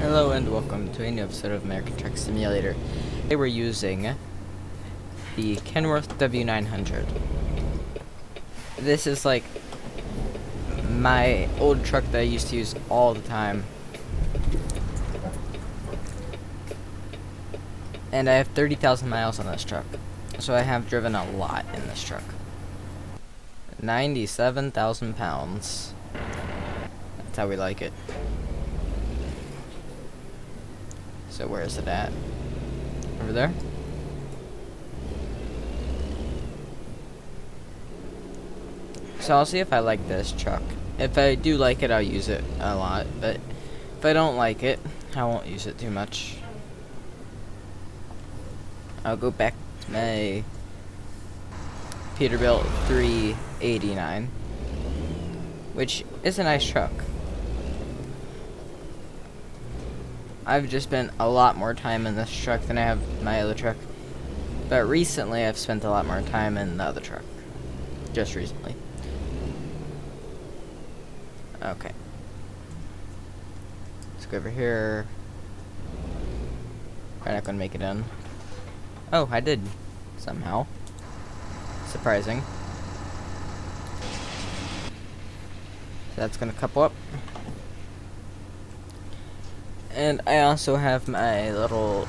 Hello and welcome to a new episode of American Truck Simulator. Today we're using the Kenworth W900. This is like my old truck that I used to use all the time. And I have 30,000 miles on this truck. So I have driven a lot in this truck. 97,000 pounds. That's how we like it. So where is it at? Over there? So I'll see if I like this truck. If I do like it, I'll use it a lot. But if I don't like it, I won't use it too much. I'll go back to my Peterbilt 389, which is a nice truck. I've just spent a lot more time in this truck than I have my other truck. But recently I've spent a lot more time in the other truck. Just recently. Okay. Let's go over here. Probably not gonna make it in. Oh, I did. Somehow. Surprising. So that's gonna couple up. And I also have my little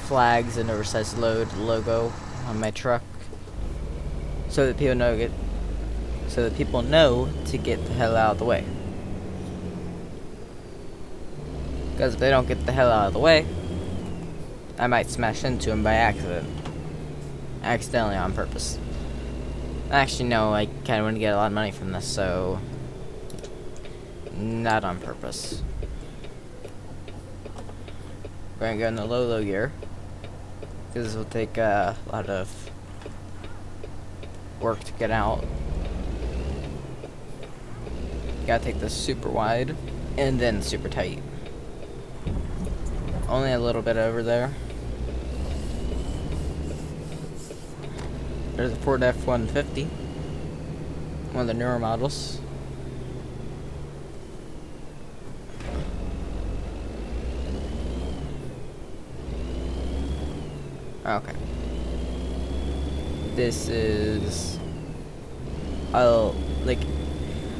flags and oversized load logo on my truck, so that people know to get the hell out of the way. Because if they don't get the hell out of the way, I might smash into them by accident, accidentally on purpose. Actually, no, I kind of want to get a lot of money from this, so. Not on purpose. We're gonna go in the low gear, because this will take a lot of work to get out. Gotta take this super wide and then super tight. Only a little bit over there. There's a Ford F-150, one of the newer models. Okay. This is... I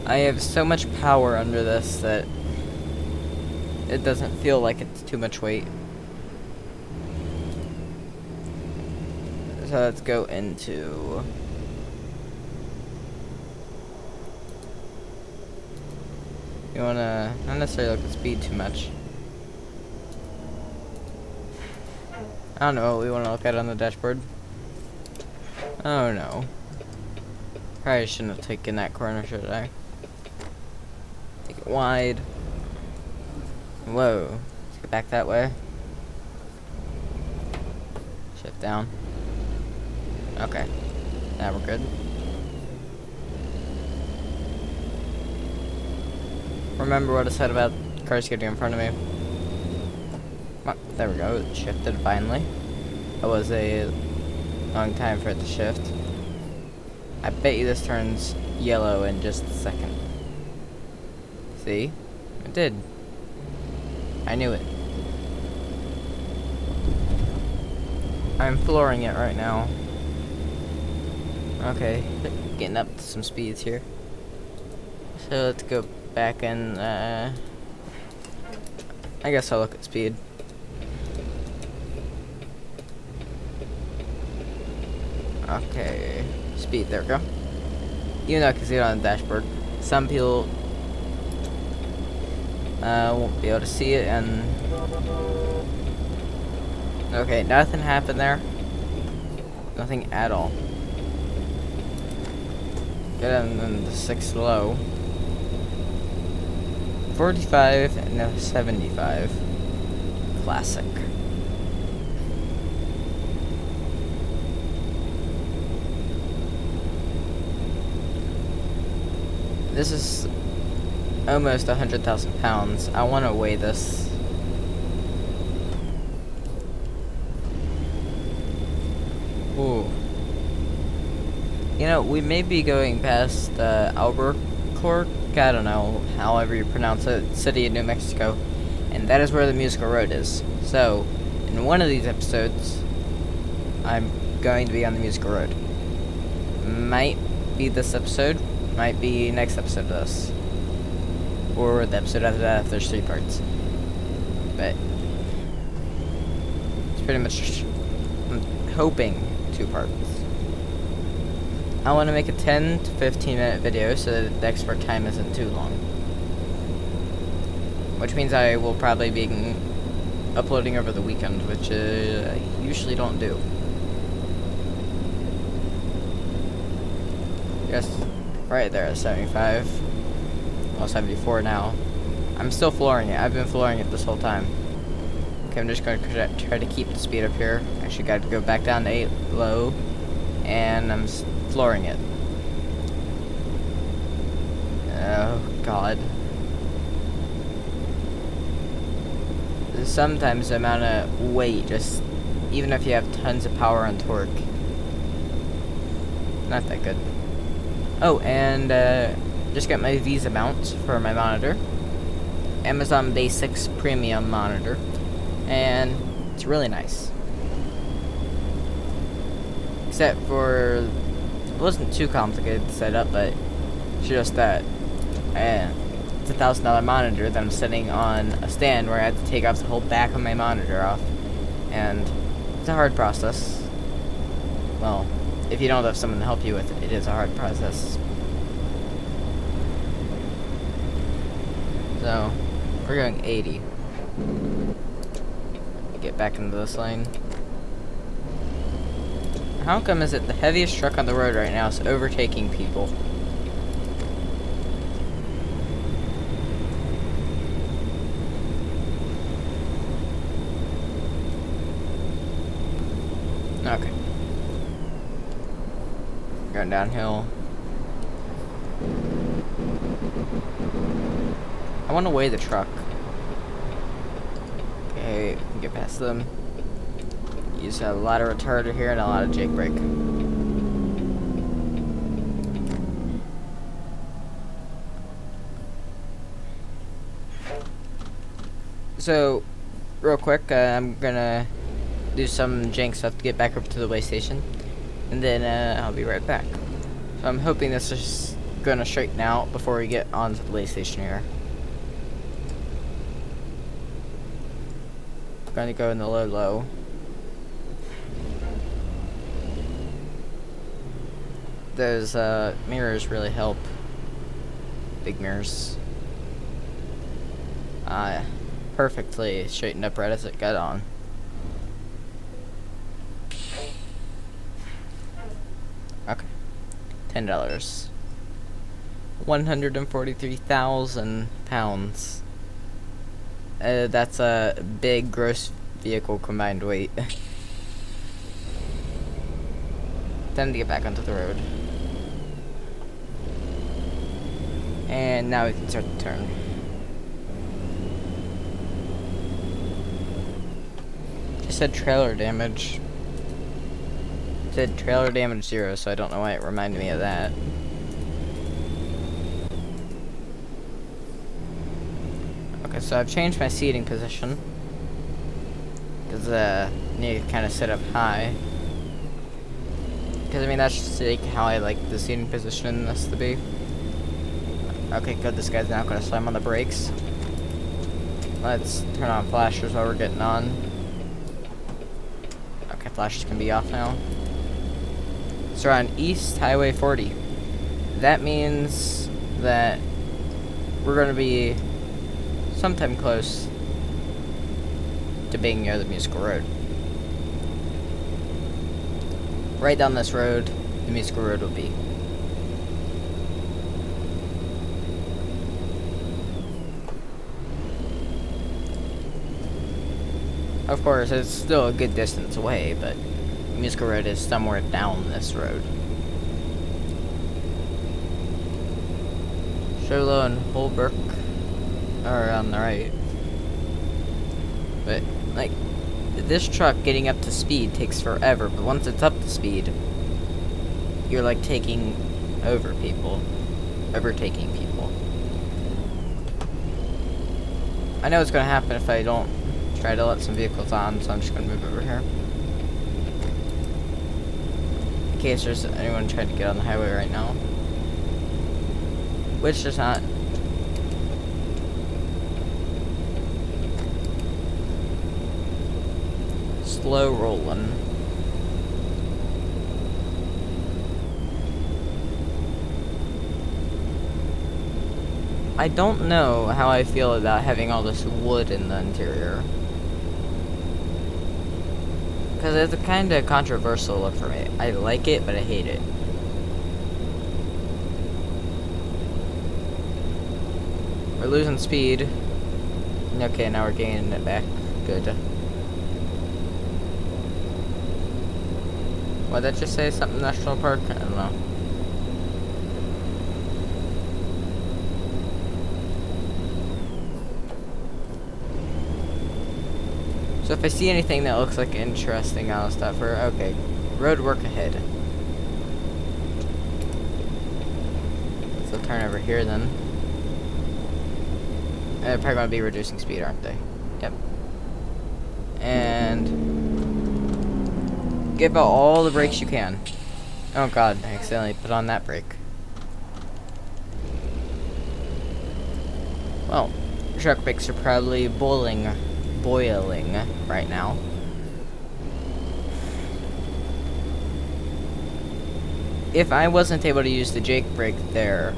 have so much power under this that it doesn't feel like it's too much weight. So let's go into... You wanna... not necessarily look at speed too much. I don't know what we want to look at on the dashboard. Oh no. Probably shouldn't have taken that corner, should I? Take it wide. Whoa. Let's get back that way. Shift down. Okay. Now we're good. Remember what I said about cars getting in front of me. Oh, there we go, it shifted finally. That was a long time for it to shift. I bet you this turns yellow in just a second. See? It did. I knew it. I'm flooring it right now. Okay, getting up to some speeds here. So let's go back and, I guess I'll look at speed. Okay, speed, there we go. Even though I can see it on the dashboard, some people won't be able to see it, and okay, nothing happened there. Nothing at all. Get in the 6 low. 45 and a 75. Classic. This is almost 100,000 pounds. I want to weigh this. Ooh. You know, we may be going past Albuquerque I don't know, however you pronounce it, city of New Mexico. And that is where the musical road is. So, in one of these episodes, I'm going to be on the musical road. Might be this episode, might be next episode of this. Or the episode after that if there's 3 parts. But, it's pretty much, I'm hoping 2 parts. I want to make a 10 to 15 minute video so that the export time isn't too long. Which means I will probably be uploading over the weekend, which I usually don't do. Yes, right there at 75. Well, 74 now. I'm still flooring it. I've been flooring it this whole time. Okay, I'm just going to try to keep the speed up here. Actually got to go back down to 8 low. And I'm flooring it. Oh, God. Sometimes the amount of weight, just even if you have tons of power and torque, not that good. Oh, and just got my Visa mount for my monitor. Amazon Basics Premium monitor. And it's really nice. Except for, it wasn't too complicated to set up, but it's just that it's a $1,000 monitor that I'm sitting on a stand where I have to take off the whole back of my monitor off. And it's a hard process. Well, if you don't have someone to help you with it, it is a hard process. So, we're going 80. Get back into this lane. How come is it the heaviest truck on the road right now is overtaking people? Okay. Going downhill. I want to weigh the truck. Okay, get past them. Use a lot of retarder here and a lot of jake brake. So, real quick, I'm gonna do some jank stuff to get back up to the way station, and then I'll be right back. So I'm hoping this is gonna straighten out before we get onto the way station here. Gonna go in the low. Those mirrors really help. Big mirrors. Perfectly straightened up right as it got on. Okay. $10. 143,000 pounds. That's a big gross vehicle combined weight. Time to get back onto the road. And now we can start the turn. Just said trailer damage. It said trailer damage 0, so I don't know why it reminded me of that. Okay, so I've changed my seating position. Because I need to kind of sit up high. Because I mean, that's just like how I like the seating position in this to be. Okay, good. This guy's not going to slam on the brakes. Let's turn on flashers while we're getting on. Okay, flashers can be off now. So we're on East Highway 40. That means that we're going to be sometime close to being near the musical road. Right down this road, the musical road will be. Of course, it's still a good distance away, but the musical road is somewhere down this road. Sholo and Holbrook are on the right. But, like, this truck getting up to speed takes forever, but once it's up to speed, you're like taking over people, overtaking people. I know what's gonna happen if I don't try to let some vehicles on, so I'm just gonna move over here. In case there's anyone trying to get on the highway right now. Which there's not. Slow rolling. I don't know how I feel about having all this wood in the interior. Because it's a kind of controversial look for me. I like it, but I hate it. We're losing speed. Okay, now we're gaining it back. Good. Why'd that just say something national park? I don't know. So if I see anything that looks like interesting, I'll stop for. Okay, road work ahead. So turn over here then. They're probably going to be reducing speed, aren't they? Yep. And give out all the brakes you can. Oh god, I accidentally put on that brake. Well, truck brakes are probably boiling right now. If I wasn't able to use the Jake brake there,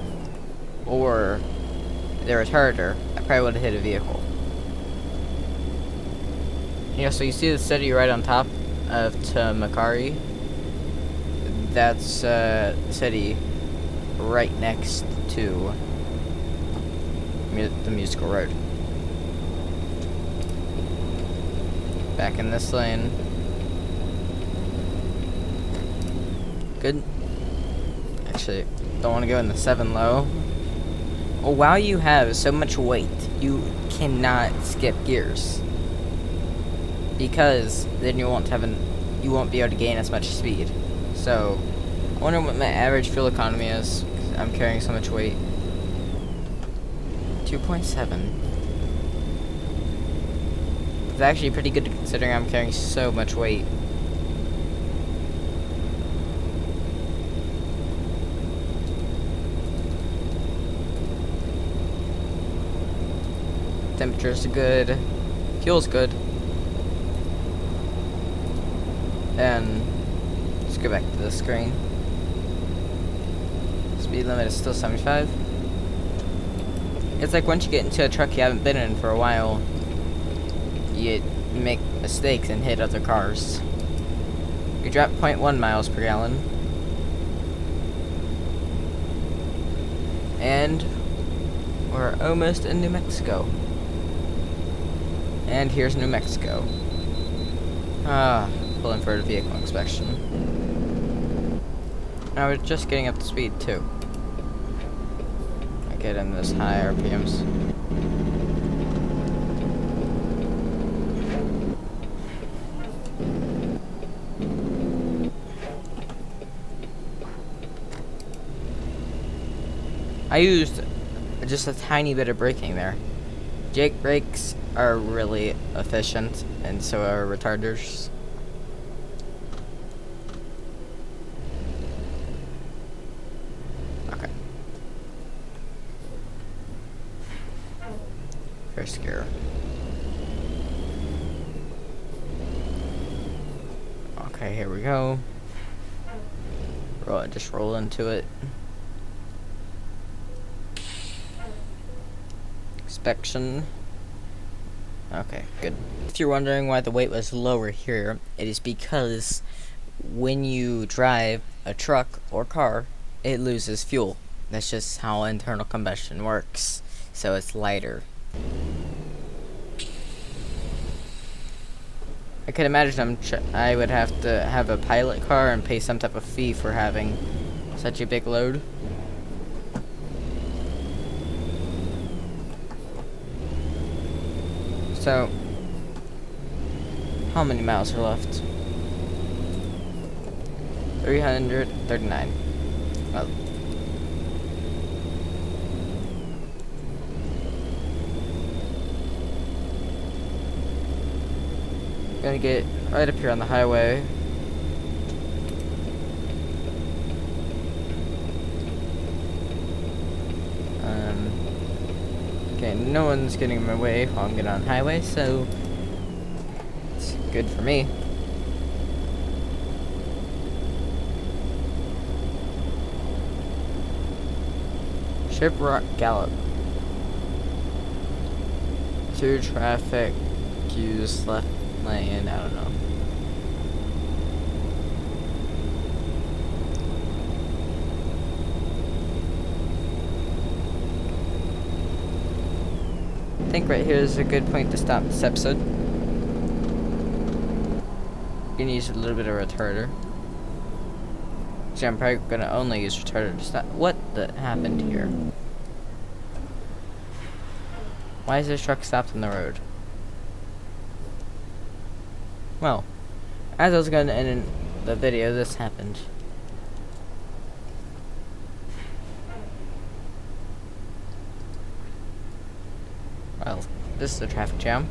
or the retarder, I probably would have hit a vehicle. You know, so you see the city right on top of Tamakari? That's the city right next to the musical road. Back in this lane. Good. Actually, don't want to go in the 7 low. Well, while you have so much weight, you cannot skip gears. Because then you won't be able to gain as much speed. So, I wonder what my average fuel economy is, 'cause I'm carrying so much weight. 2.7. It's actually pretty good considering I'm carrying so much weight. Temperature's good. Fuel's good. And let's go back to the screen. Speed limit is still 75. It's like once you get into a truck you haven't been in for a while, you make mistakes and hit other cars. You drop 0.1 miles per gallon. And we're almost in New Mexico. And here's New Mexico. Pulling for a vehicle inspection. Now we're just getting up to speed too. I get in this high RPMs. I used just a tiny bit of braking there. Jake brakes are really efficient, and so are retarders. Okay. First gear. Okay, here we go. Just roll into it. Inspection. Okay, good. If you're wondering why the weight was lower here, it is because when you drive a truck or car, it loses fuel. That's just how internal combustion works. So it's lighter. I could imagine I would have to have a pilot car and pay some type of fee for having such a big load. So, how many miles are left? 339. Well, Gonna get right up here on the highway. Okay, no one's getting in my way while I'm getting on the highway, so it's good for me. Shiprock Gallop. 2 traffic, use left lane, I don't know. I think right here is a good point to stop this episode. You can use a little bit of retarder. So I'm probably gonna only use retarder to stop. What happened here? Why is this truck stopped in the road? Well, as I was going to end in the video, this happened. Well, this is a traffic jam.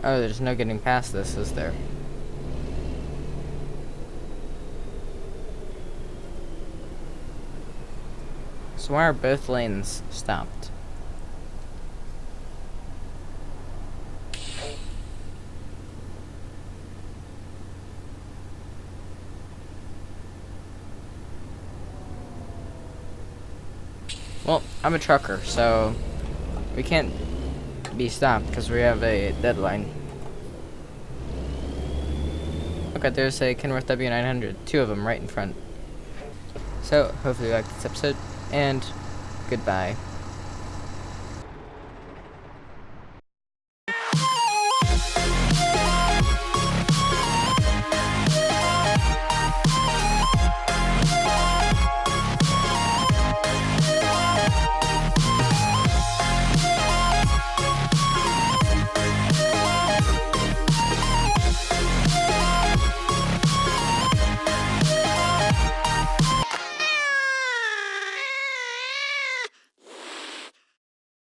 Oh, there's no getting past this, is there? So why are both lanes stopped? Well, I'm a trucker, so we can't be stopped because we have a deadline. Okay, there's a Kenworth W900, 2 of them right in front. So, hopefully you liked this episode, and goodbye.